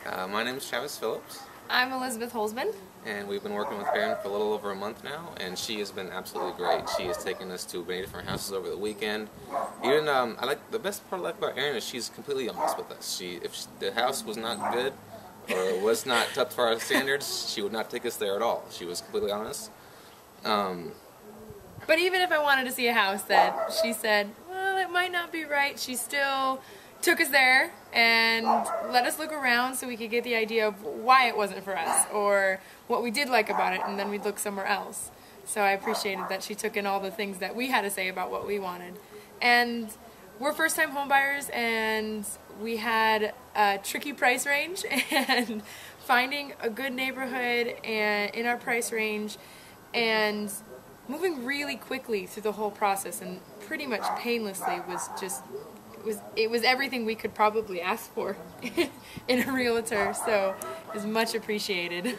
My name is Travis Phillips, I'm Elizabeth Holzman. and we've been working with Karen for a little over a month now, and she has been absolutely great. She has taken us to many different houses over the weekend. Even I like the best part I like about Erin is she's completely honest with us. If the house was not good or was not up to our standards, she would not take us there at all. She was completely honest. But even if I wanted to see a house that she said, well, it might not be right, she still took us there and let us look around so we could get the idea of why it wasn't for us or what we did like about it, and then we'd look somewhere else. So I appreciated that she took in all the things that we had to say about what we wanted. And we're first-time home buyers, and we had a tricky price range, and finding a good neighborhood and in our price range and moving really quickly through the whole process and pretty much painlessly was just it was everything we could probably ask for in a realtor, so it was much appreciated.